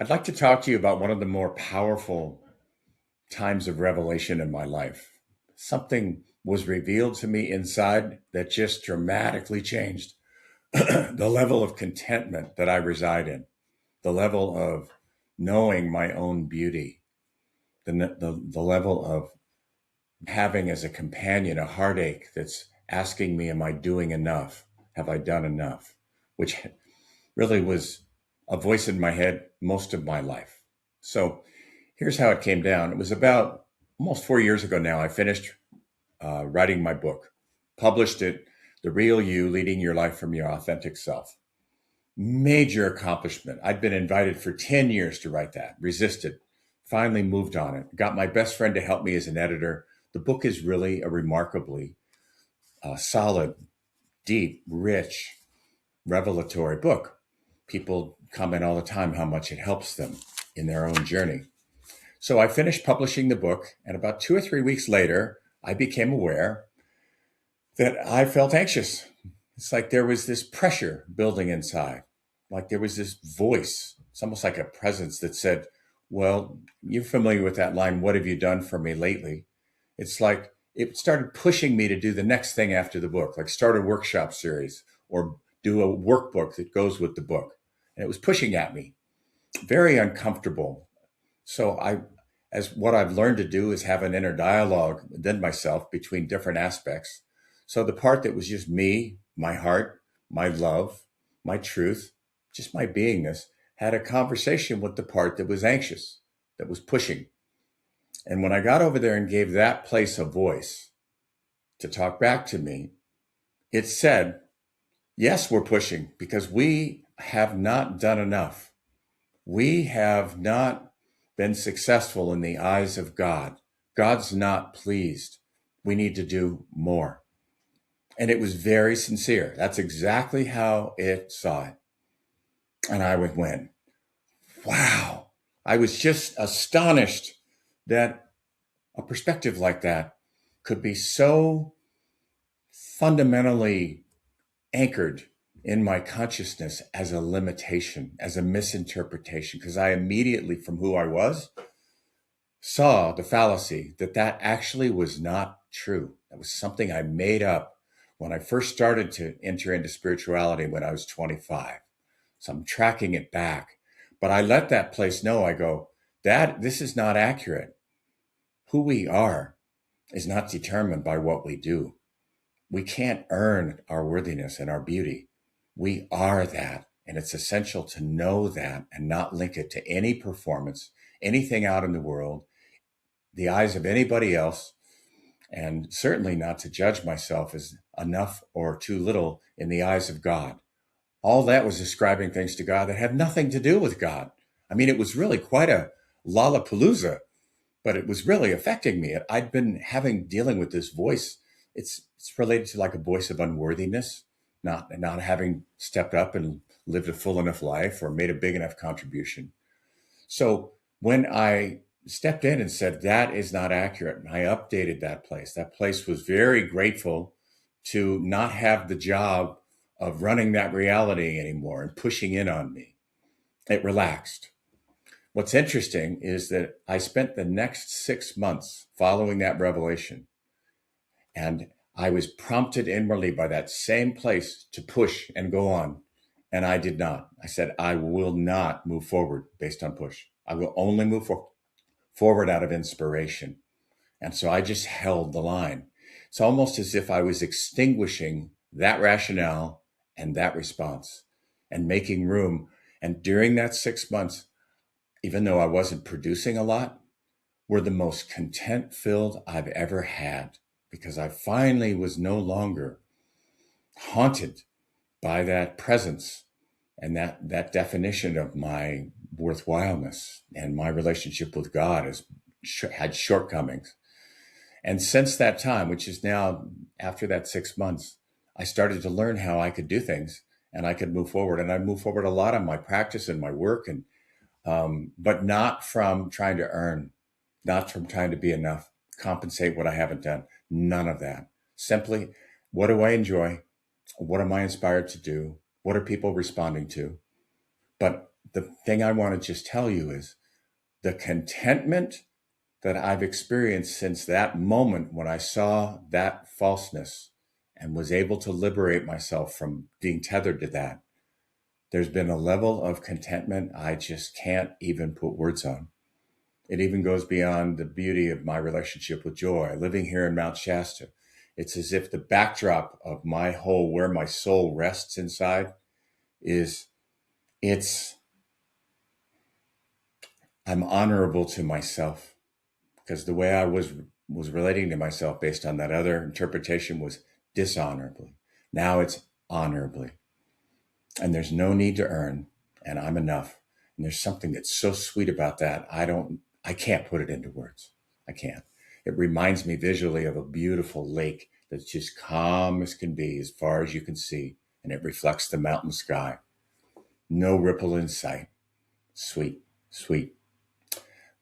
I'd like to talk to you about one of the more powerful times of revelation in my life. Something was revealed to me inside that just dramatically changed the level of contentment that I reside in, the level of knowing my own beauty, the level of having as a companion a heartache that's asking me, am I doing enough? Have I done enough? Which really was a voice in my head most of my life. So here's how it came down. It was about almost 4 years ago now. I finished writing my book, published it, The Real You Leading Your Life from Your Authentic Self. Major accomplishment. I'd been invited for 10 years to write that, resisted, finally moved on it, got my best friend to help me as an editor. The book is really a remarkably solid, deep, rich, revelatory book. People comment all the time how much it helps them in their own journey. So I finished publishing the book, and about 2 or 3 weeks later, I became aware that I felt anxious. It's like there was this pressure building inside, like there was this voice. It's almost like a presence that said, well, you're familiar with that line, what have you done for me lately? It's like it started pushing me to do the next thing after the book, like start a workshop series or do a workbook that goes with the book. And it was pushing at me, very uncomfortable. So as what I've learned to do is have an inner dialogue within myself between different aspects. So the part that was just me, my heart, my love, my truth, just my beingness, had a conversation with the part that was anxious, that was pushing. And when I got over there and gave that place a voice to talk back to me, it said, yes, we're pushing because we have not done enough. We have not been successful in the eyes of God. God's not pleased. We need to do more. And it was very sincere. That's exactly how it saw it. And I went, wow. I was just astonished that a perspective like that could be so fundamentally anchored in my consciousness as a limitation, as a misinterpretation, because I immediately, from who I was, saw the fallacy that actually was not true. That was something I made up when I first started to enter into spirituality when I was 25. So I'm tracking it back. But I let that place know, I go, this is not accurate. Who we are is not determined by what we do. We can't earn our worthiness and our beauty. We are that. And it's essential to know that and not link it to any performance, anything out in the world, the eyes of anybody else, and certainly not to judge myself as enough or too little in the eyes of God. All that was ascribing things to God that had nothing to do with God. I mean, it was really quite a lollapalooza, but it was really affecting me. I'd been dealing with this voice. It's related to like a voice of unworthiness, not having stepped up and lived a full enough life or made a big enough contribution. So when I stepped in and said, that is not accurate, and I updated that place. That place was very grateful to not have the job of running that reality anymore and pushing in on me. It relaxed. What's interesting is that I spent the next 6 months following that revelation, and I was prompted inwardly by that same place to push and go on. And I did not. I said, I will not move forward based on push. I will only move forward out of inspiration. And so I just held the line. It's almost as if I was extinguishing that rationale and that response and making room. And during that 6 months, even though I wasn't producing a lot, were the most content filled I've ever had, because I finally was no longer haunted by that presence and that definition of my worthwhileness, and my relationship with God had shortcomings. And since that time, which is now after that 6 months, I started to learn how I could do things and I could move forward. And I moved forward a lot on my practice and my work, and but not from trying to earn, not from trying to be enough, compensate what I haven't done. None of that. Simply, what do I enjoy? What am I inspired to do? What are people responding to? But the thing I want to just tell you is the contentment that I've experienced since that moment when I saw that falseness and was able to liberate myself from being tethered to that. There's been a level of contentment I just can't even put words on. It even goes beyond the beauty of my relationship with joy. Living here in Mount Shasta, it's as if the backdrop of my whole, where my soul rests inside, is I'm honorable to myself, because the way I was relating to myself based on that other interpretation was dishonorably. Now it's honorably. And there's no need to earn, and I'm enough. And there's something that's so sweet about that. I can't put it into words. I can't. It reminds me visually of a beautiful lake that's just calm as can be, as far as you can see, and it reflects the mountain sky. No ripple in sight. Sweet, sweet.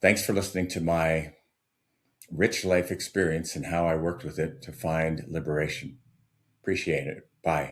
Thanks for listening to my rich life experience and how I worked with it to find liberation. Appreciate it. Bye.